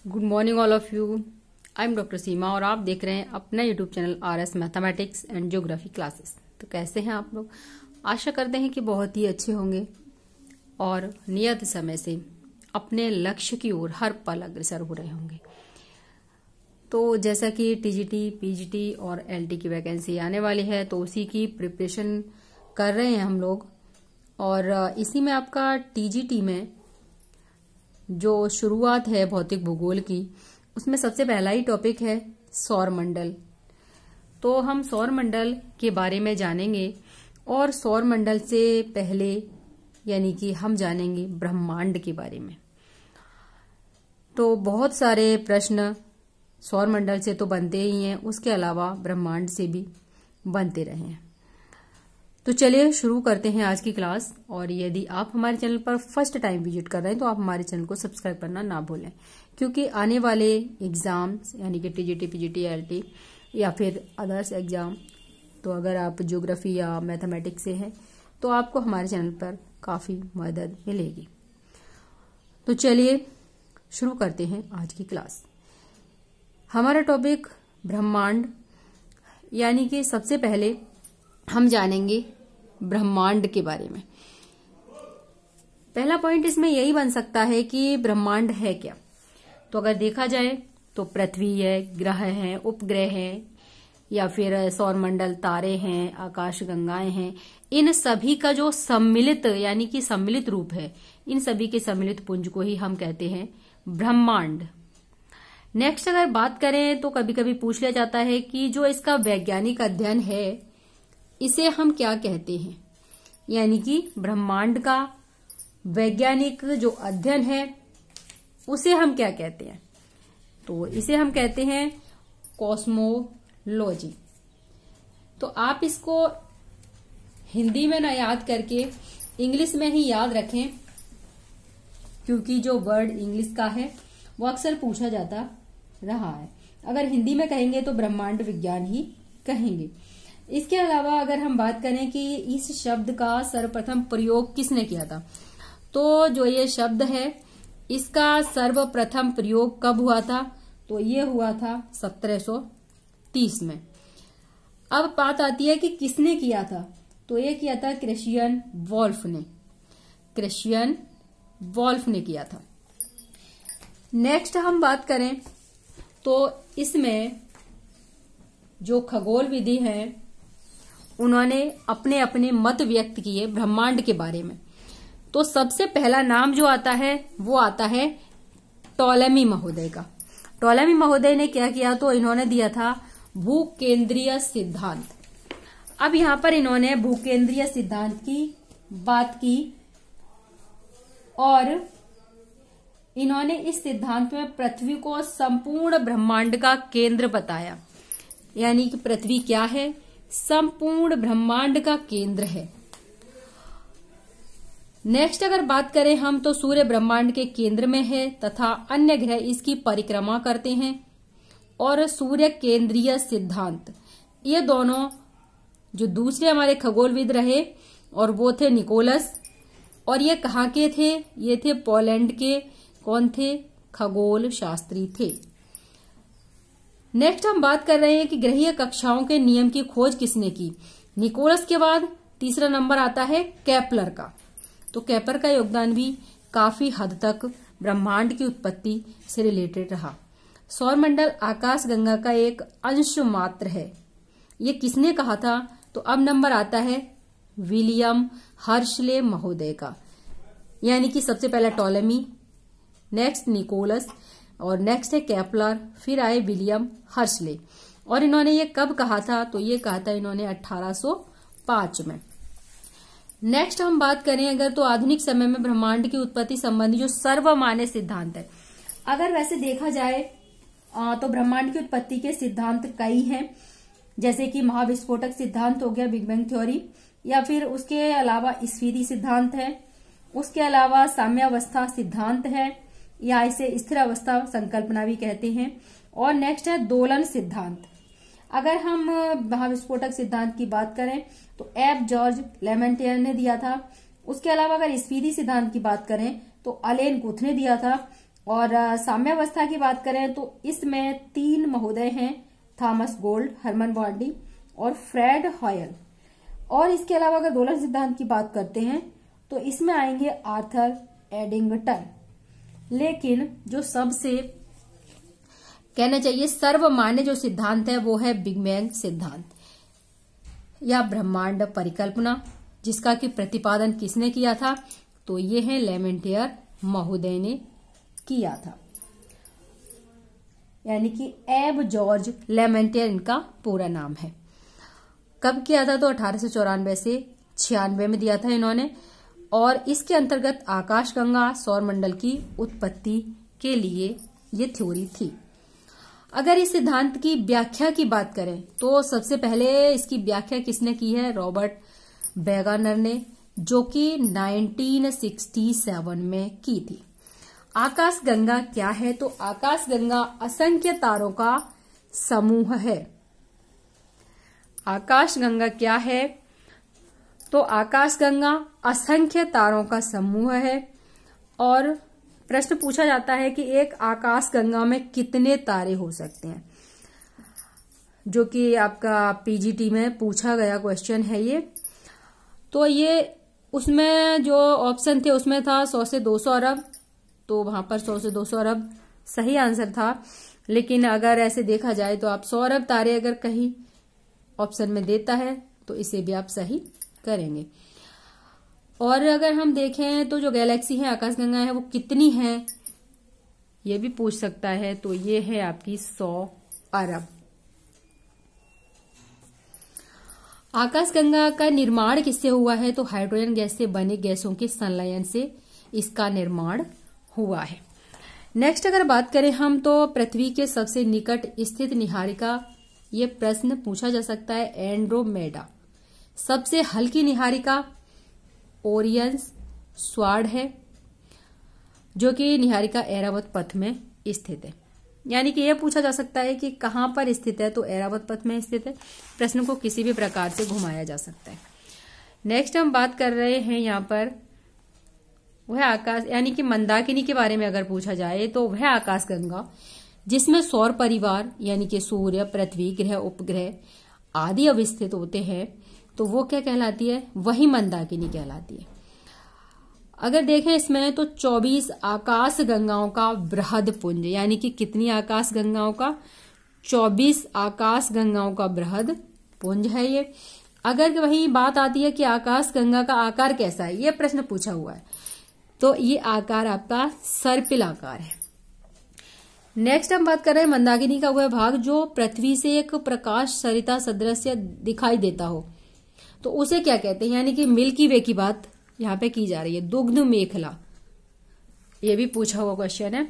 Good morning all of you. I am doctor Seema और आप देख रहे हैं अपना YouTube channel RS mathematics and geography classes. तो कैसे हैं आप लोग? आशा करते हैं कि बहुत ही अच्छे होंगे और नियत समय से अपने लक्ष्य की ओर हर पल अग्रसर हो रहे होंगे। तो जैसा कि TGT, PGT और LT की वैकेंसी आने वाली है तो उसी की प्रिपरेशन कर रहे हैं हम लोग। और इसी में आपका TGT में जो शुरुआत है भौतिक भूगोल की, उसमें सबसे पहला ही टॉपिक है सौर मंडल। तो हम सौर मंडल के बारे में जानेंगे और सौर मंडल से पहले यानी कि हम जानेंगे ब्रह्मांड के बारे में। तो बहुत सारे प्रश्न सौर मंडल से तो बनते ही हैं, उसके अलावा ब्रह्मांड से भी बनते रहे हैं। तो चलिए शुरू करते हैं आज की क्लास। और यदि आप हमारे चैनल पर फर्स्ट टाइम विजिट कर रहे हैं तो आप हमारे चैनल को सब्सक्राइब करना ना भूलें, क्योंकि आने वाले एग्जाम्स यानी कि TGT, PGT, LT या फिर अदर्स एग्जाम, तो अगर आप ज्योग्राफी या मैथमेटिक्स से हैं तो आपको हमारे चैनल पर काफ़ी मदद मिलेगी। तो चलिए शुरू करते हैं आज की क्लास। हमारा टॉपिक ब्रह्मांड, यानी कि सबसे पहले हम जानेंगे ब्रह्मांड के बारे में। पहला पॉइंट इसमें यही बन सकता है कि ब्रह्मांड है क्या। तो अगर देखा जाए तो पृथ्वी है, ग्रह हैं, उपग्रह हैं या फिर सौरमंडल, तारे हैं, आकाश गंगाएं हैं, इन सभी का जो सम्मिलित यानी कि सम्मिलित रूप है, इन सभी के सम्मिलित पुंज को ही हम कहते हैं ब्रह्मांड। नेक्स्ट अगर बात करें तो कभी कभी पूछ लिया जाता है कि जो इसका वैज्ञानिक अध्ययन है इसे हम क्या कहते हैं, यानी कि ब्रह्मांड का वैज्ञानिक जो अध्ययन है उसे हम क्या कहते हैं। तो इसे हम कहते हैं कॉस्मोलॉजी। तो आप इसको हिंदी में ना याद करके इंग्लिश में ही याद रखें, क्योंकि जो वर्ड इंग्लिश का है वो अक्सर पूछा जाता रहा है। अगर हिंदी में कहेंगे तो ब्रह्मांड विज्ञान ही कहेंगे। इसके अलावा अगर हम बात करें कि इस शब्द का सर्वप्रथम प्रयोग किसने किया था, तो जो ये शब्द है इसका सर्वप्रथम प्रयोग कब हुआ था, तो ये हुआ था 1730 में। अब बात आती है कि किसने किया था, तो ये किया था क्रिश्चियन वॉल्फ ने। क्रिश्चियन वॉल्फ ने किया था। नेक्स्ट हम बात करें तो इसमें जो खगोल विधि है उन्होंने अपने अपने मत व्यक्त किए ब्रह्मांड के बारे में। तो सबसे पहला नाम जो आता है वो आता है टॉलेमी महोदय का। टॉलेमी महोदय ने क्या किया, तो इन्होंने दिया था भूकेंद्रीय सिद्धांत। अब यहां पर इन्होंने भूकेंद्रीय सिद्धांत की बात की और इन्होंने इस सिद्धांत में पृथ्वी को संपूर्ण ब्रह्मांड का केंद्र बताया, यानी कि पृथ्वी क्या है, संपूर्ण ब्रह्मांड का केंद्र है। नेक्स्ट अगर बात करें हम तो सूर्य ब्रह्मांड के केंद्र में है तथा अन्य ग्रह इसकी परिक्रमा करते हैं। और सूर्य केंद्रीय सिद्धांत, ये दोनों जो दूसरे हमारे खगोलविद रहे और वो थे निकोलस, और ये कहाँ के थे, ये थे पोलैंड के। कौन थे? खगोल शास्त्री थे। नेक्स्ट हम बात कर रहे हैं कि ग्रहीय कक्षाओं के नियम की खोज किसने की। निकोलस के बाद तीसरा नंबर आता है केपलर का। तो केपलर का योगदान भी काफी हद तक ब्रह्मांड की उत्पत्ति से रिलेटेड रहा। सौरमंडल आकाश गंगा का एक अंश मात्र है, ये किसने कहा था, तो अब नंबर आता है विलियम हर्शले महोदय का। यानी कि सबसे पहला टॉलेमी, नेक्स्ट निकोलस और नेक्स्ट है केपलर, फिर आए विलियम हर्शले। और इन्होंने ये कब कहा था, तो ये कहा था इन्होंने 1805 में। नेक्स्ट हम बात करें अगर तो आधुनिक समय में ब्रह्मांड की उत्पत्ति संबंधी जो सर्वमान्य सिद्धांत है। अगर वैसे देखा जाए तो ब्रह्मांड की उत्पत्ति के सिद्धांत कई हैं, जैसे कि महाविस्फोटक सिद्धांत हो गया, बिग बैंग थ्योरी, या फिर उसके अलावा स्फीति सिद्धांत है, उसके अलावा साम्यावस्था सिद्धांत है या इसे स्थिर अवस्था संकल्पना भी कहते हैं। और नेक्स्ट है दोलन सिद्धांत। अगर हम महाविस्फोटक सिद्धांत की बात करें तो एफ जॉर्ज लेमेंटियर ने दिया था। उसके अलावा अगर स्पीडी सिद्धांत की बात करें तो अलेन गुथ ने दिया था। और साम्यावस्था की बात करें तो इसमें 3 महोदय हैं, थॉमस गोल्ड, हरमन बॉडी और फ्रेड हॉयल। और इसके अलावा अगर दोलन सिद्धांत की बात करते हैं तो इसमें आएंगे आर्थर एडिंगटन। लेकिन जो सबसे कहना चाहिए सर्वमान्य जो सिद्धांत है वो है बिग बैंग सिद्धांत या ब्रह्मांड परिकल्पना, जिसका कि प्रतिपादन किसने किया था? तो ये है लेमेंटियर महोदय ने किया था, यानी कि एब जॉर्ज लेमेंटियर इनका पूरा नाम है। कब किया था? तो 1894 से 96 में दिया था इन्होंने। और इसके अंतर्गत आकाशगंगा सौरमंडल की उत्पत्ति के लिए ये थ्योरी थी। अगर इस सिद्धांत की व्याख्या की बात करें तो सबसे पहले इसकी व्याख्या किसने की है? रॉबर्ट वेगानर ने, जो कि 1967 में की थी। आकाशगंगा क्या है? तो आकाशगंगा असंख्य तारों का समूह है। आकाशगंगा क्या है? तो आकाशगंगा असंख्य तारों का समूह है। और प्रश्न पूछा जाता है कि एक आकाशगंगा में कितने तारे हो सकते हैं, जो कि आपका पीजीटी में पूछा गया क्वेश्चन है ये। तो ये उसमें जो ऑप्शन थे उसमें था 100 से 200 अरब, तो वहां पर 100 से 200 अरब सही आंसर था। लेकिन अगर ऐसे देखा जाए तो आप 100 अरब तारे अगर कहीं ऑप्शन में देता है तो इसे भी आप सही करेंगे। और अगर हम देखें तो जो गैलेक्सी है आकाशगंगा है वो कितनी है ये भी पूछ सकता है, तो ये है आपकी 100 अरब। आकाशगंगा का निर्माण किससे हुआ है? तो हाइड्रोजन गैस से बने गैसों के संलयन से इसका निर्माण हुआ है। नेक्स्ट अगर बात करें हम तो पृथ्वी के सबसे निकट स्थित निहारिका, ये प्रश्न पूछा जा सकता है। एंड्रोमेडा। सबसे हल्की निहारिका ओरियंस स्वाड है, जो कि निहारिका ऐरावत पथ में स्थित है। यानी कि यह पूछा जा सकता है कि कहां पर स्थित है, तो ऐरावत पथ में स्थित है। प्रश्न को किसी भी प्रकार से घुमाया जा सकता है। नेक्स्ट हम बात कर रहे हैं यहाँ पर वह आकाश यानी कि मंदाकिनी के बारे में अगर पूछा जाए तो वह आकाशगंगा जिसमें सौर परिवार यानी कि सूर्य, पृथ्वी, ग्रह, उपग्रह आदि अवस्थित होते हैं, तो वो क्या कहलाती है? वही मंदाकिनी कहलाती है। अगर देखें इसमें तो 24 आकाश गंगाओं का बृहद पुंज, यानी कि कितनी आकाश गंगाओं का? 24 आकाश गंगाओं का बृहद पुंज है ये। अगर वही बात आती है कि आकाश गंगा का आकार कैसा है, ये प्रश्न पूछा हुआ है, तो ये आकार आपका सर्पिल आकार है। नेक्स्ट हम बात कर रहे हैं मंदाकिनी का वह भाग जो पृथ्वी से एक प्रकाश सरिता सदृश दिखाई देता हो, तो उसे क्या कहते हैं? यानी कि मिल्की वे की बात यहाँ पे की जा रही है। दुग्ध मेखला, ये भी पूछा हुआ क्वेश्चन है।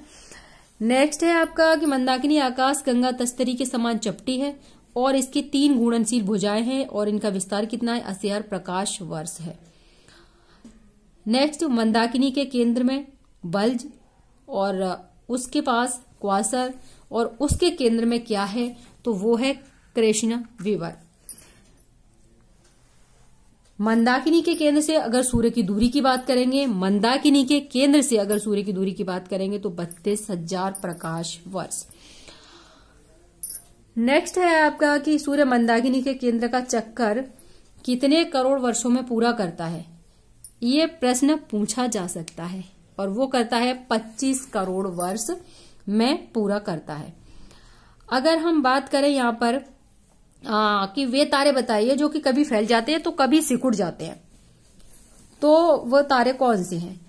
नेक्स्ट है आपका कि मंदाकिनी आकाश गंगा तस्तरी के समान चपटी है और इसकी 3 घूर्णनशील भुजाएं हैं और इनका विस्तार कितना है? 80,000 प्रकाश वर्ष है। नेक्स्ट मंदाकिनी के केंद्र में बल्ज और उसके पास क्वासर और उसके केंद्र में क्या है? तो वो है कृष्ण विवर। मंदाकिनी के केंद्र से अगर सूर्य की दूरी की बात करेंगे, मंदाकिनी के केंद्र से अगर सूर्य की दूरी की बात करेंगे तो 32,000 प्रकाश वर्ष। नेक्स्ट है आपका कि सूर्य मंदाकिनी के केंद्र का चक्कर कितने करोड़ वर्षों में पूरा करता है? ये प्रश्न पूछा जा सकता है और वो करता है 25 करोड़ वर्ष में पूरा करता है। अगर हम बात करें यहाँ पर कि वे तारे बताइए जो कि कभी फैल जाते हैं तो कभी सिकुड़ जाते हैं, तो वो तारे कौन से हैं?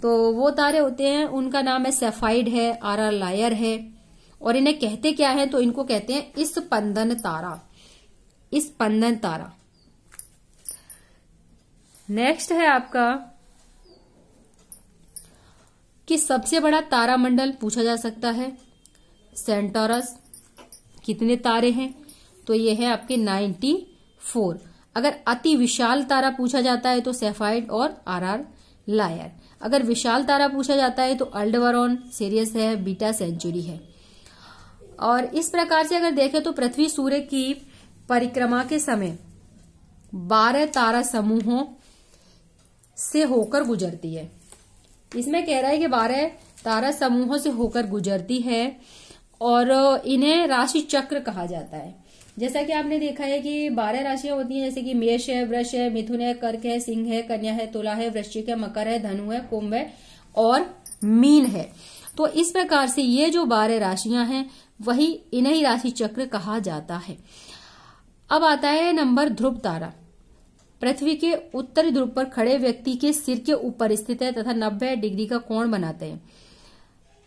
तो वो तारे होते हैं, उनका नाम है सेफाइड है, आरआर लायर है, और इन्हें कहते क्या है? तो इनको कहते हैं स्पंदन तारा, स्पंदन तारा। नेक्स्ट है आपका कि सबसे बड़ा तारामंडल पूछा जा सकता है सेंटोरस। कितने तारे हैं? तो ये है आपके 94। अगर अति विशाल तारा पूछा जाता है तो सेफाइड और आरआर लायर। अगर विशाल तारा पूछा जाता है तो अल्डेबरॉन, सिरियस है, बीटा सेंचुरी है। और इस प्रकार से अगर देखें तो पृथ्वी सूर्य की परिक्रमा के समय 12 तारा समूहों से होकर गुजरती है। इसमें कह रहा है कि 12 तारा समूहों से होकर गुजरती है और इन्हें राशि चक्र कहा जाता है। जैसा कि आपने देखा है कि 12 राशियां होती हैं, जैसे कि मेष है, वृष है, मिथुन है, कर्क है, सिंह है, कन्या है, तुला है, वृश्चिक है, मकर है, धनु है, कुंभ है और मीन है। तो इस प्रकार से ये जो 12 राशियां हैं वही इन्हें राशि चक्र कहा जाता है। अब आता है नंबर ध्रुव तारा। पृथ्वी के उत्तरी ध्रुव पर खड़े व्यक्ति के सिर के ऊपर स्थित है तथा 90 डिग्री का कोण बनाते हैं।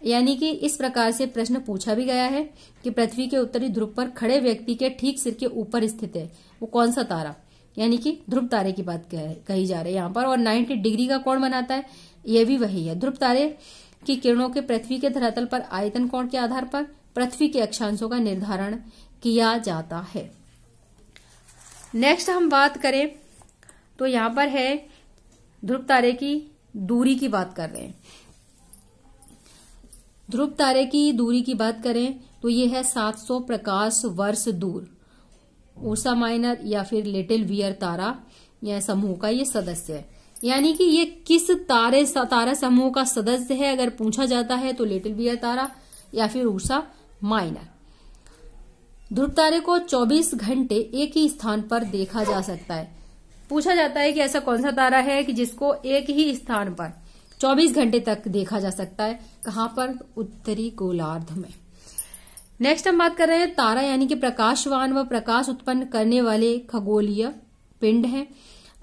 यानी कि इस प्रकार से प्रश्न पूछा भी गया है कि पृथ्वी के उत्तरी ध्रुव पर खड़े व्यक्ति के ठीक सिर के ऊपर स्थित है वो कौन सा तारा, यानी कि ध्रुव तारे की बात कही जा रही है यहाँ पर। और 90 डिग्री का कोण बनाता है, यह भी वही है। ध्रुव तारे की किरणों के पृथ्वी के धरातल पर आयतन कोण के आधार पर पृथ्वी के अक्षांशों का निर्धारण किया जाता है। नेक्स्ट हम बात करें तो यहाँ पर है ध्रुव तारे की दूरी की बात कर रहे हैं। ध्रुव तारे की दूरी की बात करें तो ये है 700 प्रकाश वर्ष दूर। उर्सा माइनर या फिर लिटिल वियर तारा या समूह का ये सदस्य है। यानी कि ये किस तारा समूह का सदस्य है अगर पूछा जाता है तो लिटिल वियर तारा या फिर उर्सा माइनर। ध्रुव तारे को 24 घंटे एक ही स्थान पर देखा जा सकता है। पूछा जाता है कि ऐसा कौन सा तारा है कि जिसको एक ही स्थान पर 24 घंटे तक देखा जा सकता है, कहां पर? उत्तरी गोलार्ध में। नेक्स्ट हम बात कर रहे हैं तारा यानी कि प्रकाशवान व प्रकाश उत्पन्न करने वाले खगोलीय पिंड हैं।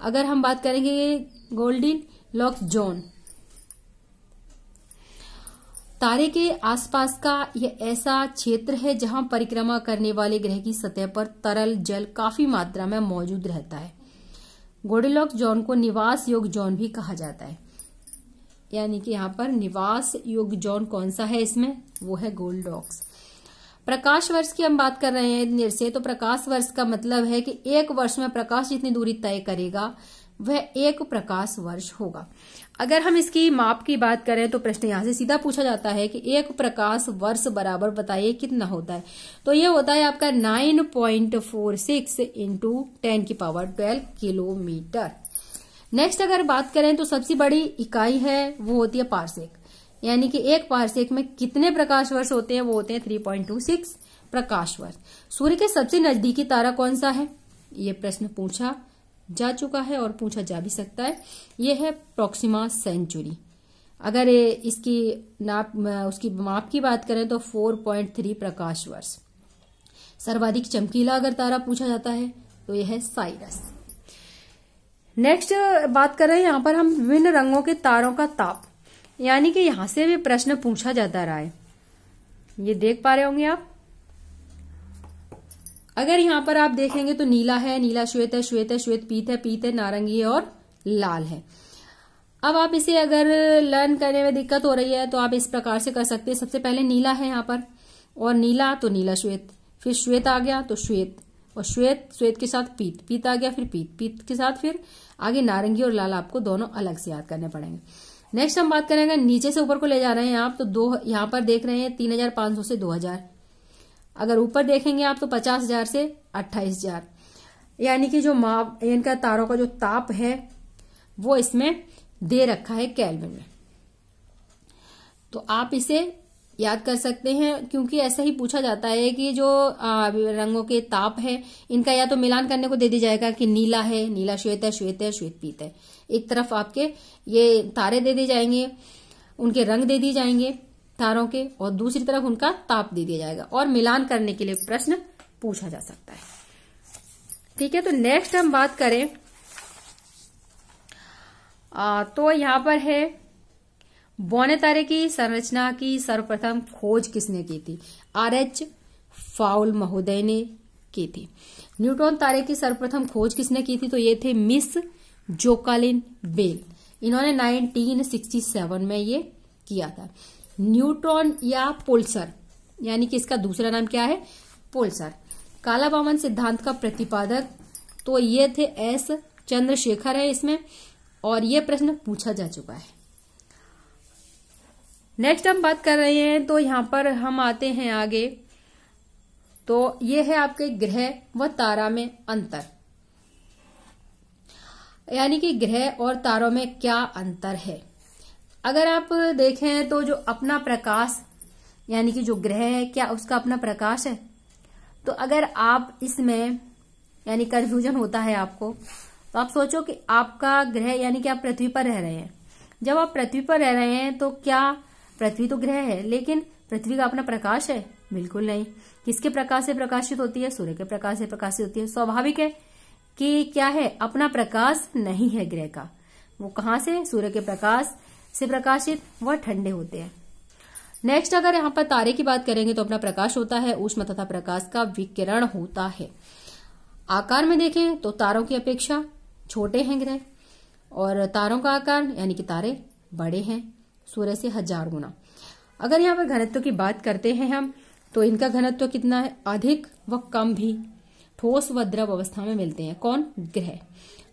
अगर हम बात करेंगे गोल्डीलॉक्स जोन, तारे के आसपास का यह ऐसा क्षेत्र है जहां परिक्रमा करने वाले ग्रह की सतह पर तरल जल काफी मात्रा में मौजूद रहता है। गोल्डीलॉक्स जोन को निवास योग्य जोन भी कहा जाता है। यानी कि यहाँ पर निवास योग्य जोन कौन सा है इसमें? वो है गोल्डीलॉक्स। प्रकाश वर्ष की हम बात कर रहे हैं से, तो प्रकाश वर्ष का मतलब है कि एक वर्ष में प्रकाश जितनी दूरी तय करेगा वह एक प्रकाश वर्ष होगा। अगर हम इसकी माप की बात करें तो प्रश्न यहां से सीधा पूछा जाता है कि एक प्रकाश वर्ष बराबर बताइए कितना होता है। तो ये होता है आपका 9.46 इंटू 10⁻12 किलोमीटर। नेक्स्ट अगर बात करें तो सबसे बड़ी इकाई है वो होती है पारसेक। यानी कि एक पारसेक में कितने प्रकाश वर्ष होते हैं? वो होते हैं 3.26 प्रकाश वर्ष। सूर्य के सबसे नजदीकी तारा कौन सा है? ये प्रश्न पूछा जा चुका है और पूछा जा भी सकता है। ये है प्रोक्सिमा सेंचुरी। अगर इसकी उसकी माप की बात करें तो 4.3 प्रकाश वर्ष। सर्वाधिक चमकीला अगर तारा पूछा जाता है तो यह है साइरस। नेक्स्ट बात कर रहे हैं यहाँ पर हम विभिन्न रंगों के तारों का ताप। यानी कि यहां से भी प्रश्न पूछा जाता रहा है, ये देख पा रहे होंगे आप। अगर यहां पर आप देखेंगे तो नीला है, नीला श्वेत है, श्वेत है, श्वेत पीत है, पीत है, नारंगी है और लाल है। अब आप इसे अगर लर्न करने में दिक्कत हो रही है तो आप इस प्रकार से कर सकते हैं। सबसे पहले नीला है यहाँ पर और नीला तो नीला श्वेत, फिर श्वेत आ गया तो श्वेत और श्वेत के साथ पीत, पीत आ गया, फिर पीत के साथ फिर आगे नारंगी और लाल। आपको दोनों अलग से याद करने पड़ेंगे। नेक्स्ट हम बात करेंगे नीचे से ऊपर को ले जा रहे हैं आप तो यहाँ पर देख रहे हैं 3500 से 2000। अगर ऊपर देखेंगे आप तो 50,000 से 28,000। यानी कि जो माप इनका तारों का जो ताप है वो इसमें दे रखा है केल्विन में। तो आप इसे याद कर सकते हैं क्योंकि ऐसा ही पूछा जाता है कि जो रंगों के ताप है इनका या तो मिलान करने को दे दी जाएगा कि नीला है, नीला श्वेत है, श्वेत है, श्वेत पीत है। एक तरफ आपके ये तारे दे दिए जाएंगे, उनके रंग दे दिए जाएंगे तारों के, और दूसरी तरफ उनका ताप दे दिया जाएगा और मिलान करने के लिए प्रश्न पूछा जा सकता है। ठीक है, तो नेक्स्ट हम बात करें तो यहां पर है बौने तारे की संरचना की सर्वप्रथम खोज किसने की थी? R.H. फाउल महोदय ने की थी। न्यूट्रॉन तारे की सर्वप्रथम खोज किसने की थी? तो ये थे मिस जोकालिन बेल। इन्होंने 1967 में ये किया था। न्यूट्रॉन या पुल्सर, यानी कि इसका दूसरा नाम क्या है? पुल्सर। काला बामन सिद्धांत का प्रतिपादक तो ये थे एस चंद्रशेखर है इसमें, और ये प्रश्न पूछा जा चुका है। नेक्स्ट हम बात कर रहे हैं तो यहां पर हम आते हैं आगे, तो ये है आपके ग्रह व तारा में अंतर। यानी कि ग्रह और तारों में क्या अंतर है। अगर आप देखें तो जो अपना प्रकाश यानी कि जो ग्रह है क्या उसका अपना प्रकाश है? तो अगर आप इसमें यानी कंफ्यूजन होता है आपको, तो आप सोचो कि आपका ग्रह यानी कि आप पृथ्वी पर रह रहे हैं। जब आप पृथ्वी पर रह रहे हैं तो क्या पृथ्वी तो ग्रह है, लेकिन पृथ्वी का अपना प्रकाश है? बिल्कुल नहीं। किसके प्रकाश से प्रकाशित होती है? सूर्य के प्रकाश से प्रकाशित होती है। स्वाभाविक है कि क्या है, अपना प्रकाश नहीं है ग्रह का। वो कहां से? सूर्य के प्रकाश से प्रकाशित, वह ठंडे होते हैं। नेक्स्ट अगर यहाँ पर तारे की बात करेंगे तो अपना प्रकाश होता है, ऊष्मा तथा प्रकाश का विकिरण होता है। आकार में देखें तो तारों की अपेक्षा छोटे हैं ग्रह, और तारों का आकार यानी कि तारे बड़े हैं सूर्य से 1000 गुना। अगर यहाँ पर घनत्व की बात करते हैं हम, तो इनका घनत्व कितना है? अधिक व कम भी ठोस व द्रव अवस्था में मिलते हैं। कौन? ग्रह।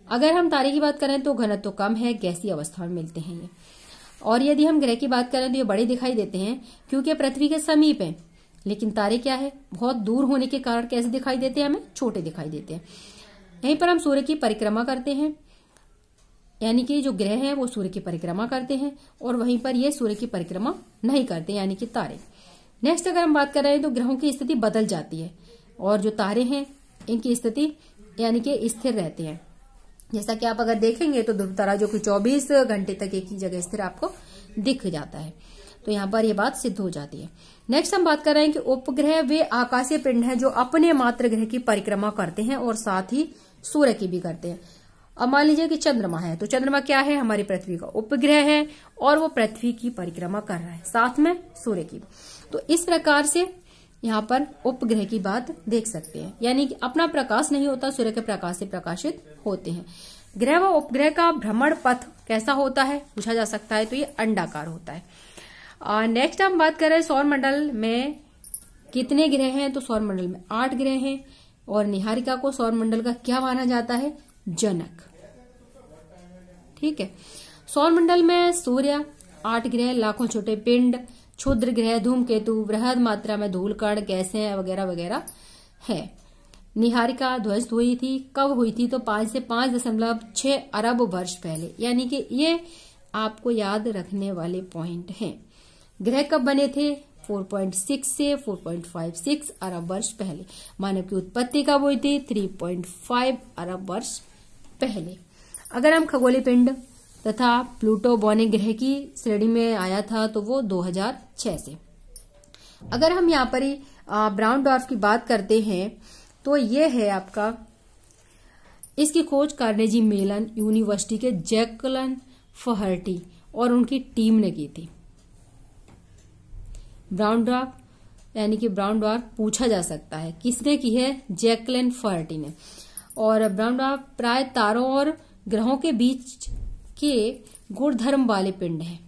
अगर हम तारे की बात करें तो घनत्व कम है, गैसीय अवस्था में मिलते हैं ये। और यदि हम ग्रह की बात करें तो ये बड़े दिखाई देते हैं क्योंकि पृथ्वी के समीप है, लेकिन तारे क्या है, बहुत दूर होने के कारण कैसे दिखाई देते हैं? हमें छोटे दिखाई देते हैं। यहीं पर हम सूर्य की परिक्रमा करते हैं, यानी कि जो ग्रह है वो सूर्य की परिक्रमा करते हैं, और वहीं पर ये सूर्य की परिक्रमा नहीं करते, यानी कि तारे। नेक्स्ट अगर हम बात कर रहे हैं तो ग्रहों की स्थिति बदल जाती है, और जो तारे हैं इनकी स्थिति यानी कि स्थिर रहते हैं। जैसा कि आप अगर देखेंगे तो ध्रुव तारा जो कि 24 घंटे तक एक ही जगह स्थिर आपको दिख जाता है, तो यहाँ पर यह बात सिद्ध हो जाती है। नेक्स्ट हम बात कर रहे हैं कि उपग्रह वे आकाशीय पिंड हैं जो अपने मात्र ग्रह की परिक्रमा करते हैं और साथ ही सूर्य की भी करते हैं। अब मान लीजिए कि चंद्रमा है, तो चंद्रमा क्या है? हमारी पृथ्वी का उपग्रह है, और वो पृथ्वी की परिक्रमा कर रहा है, साथ में सूर्य की। तो इस प्रकार से यहाँ पर उपग्रह की बात देख सकते हैं, यानी कि अपना प्रकाश नहीं होता, सूर्य के प्रकाश से प्रकाशित होते हैं। ग्रह व उपग्रह का भ्रमण पथ कैसा होता है पूछा जा सकता है, तो ये अंडाकार होता है। नेक्स्ट हम बात करें सौर मंडल में कितने ग्रह हैं, तो सौर मंडल में 8 ग्रह हैं, और निहारिका को सौर मंडल का क्या माना जाता है? जनक। ठीक है। सौर मंडल में सूर्य, 8 ग्रह, लाखों छोटे पिंड, क्षुद्र ग्रह, धूमकेतु, बृहद मात्रा में धूलकण, गैसें वगैरह वगैरह है। निहारिका ध्वस्त हुई थी, कब हुई थी? तो 5 से 5.6 अरब वर्ष पहले, यानी कि ये आपको याद रखने वाले पॉइंट हैं। ग्रह कब बने थे? 4.6 से 4.56 अरब वर्ष पहले। मानव की उत्पत्ति कब हुई थी? 3.5 अरब वर्ष पहले। अगर हम खगोलीय पिंड तथा प्लूटो बौने ग्रह की श्रेणी में आया था, तो वो 2006 से। अगर हम यहाँ पर ही ब्राउन डॉर्फ की बात करते हैं, तो ये है आपका, इसकी खोज कार्नेजी मेलन यूनिवर्सिटी के जैकलन फहर्टी और उनकी टीम ने की थी। ब्राउन डॉर्फ यानी कि ब्राउन डॉर्फ पूछा जा सकता है किसने की है? जैकलन फहर्टी ने। और ब्राउन डॉर्फ प्राय तारों और ग्रहों के बीच के गुणधर्म वाले पिंड है।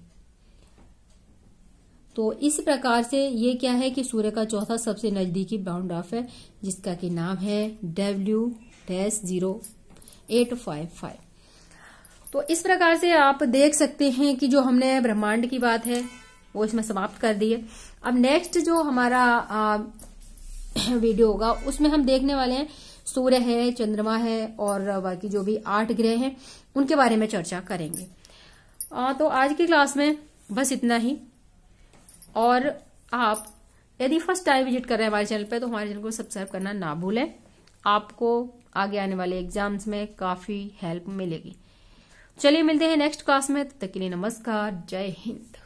तो इस प्रकार से ये क्या है कि सूर्य का चौथा सबसे नजदीकी ब्राउन डॉर्फ है, जिसका कि नाम है W-0855। तो इस प्रकार से आप देख सकते हैं कि जो हमने ब्रह्मांड की बात है वो इसमें समाप्त कर दी है। अब नेक्स्ट जो हमारा वीडियो होगा उसमें हम देखने वाले हैं सूर्य है, चंद्रमा है, और बाकी जो भी 8 ग्रह हैं उनके बारे में चर्चा करेंगे। तो आज की क्लास में बस इतना ही। और आप यदि फर्स्ट टाइम विजिट कर रहे हैं हमारे चैनल पे, तो हमारे चैनल को सब्सक्राइब करना ना भूलें। आपको आगे आने वाले एग्जाम्स में काफी हेल्प मिलेगी। चलिए मिलते हैं नेक्स्ट क्लास में, तब तक के लिए नमस्कार, जय हिंद।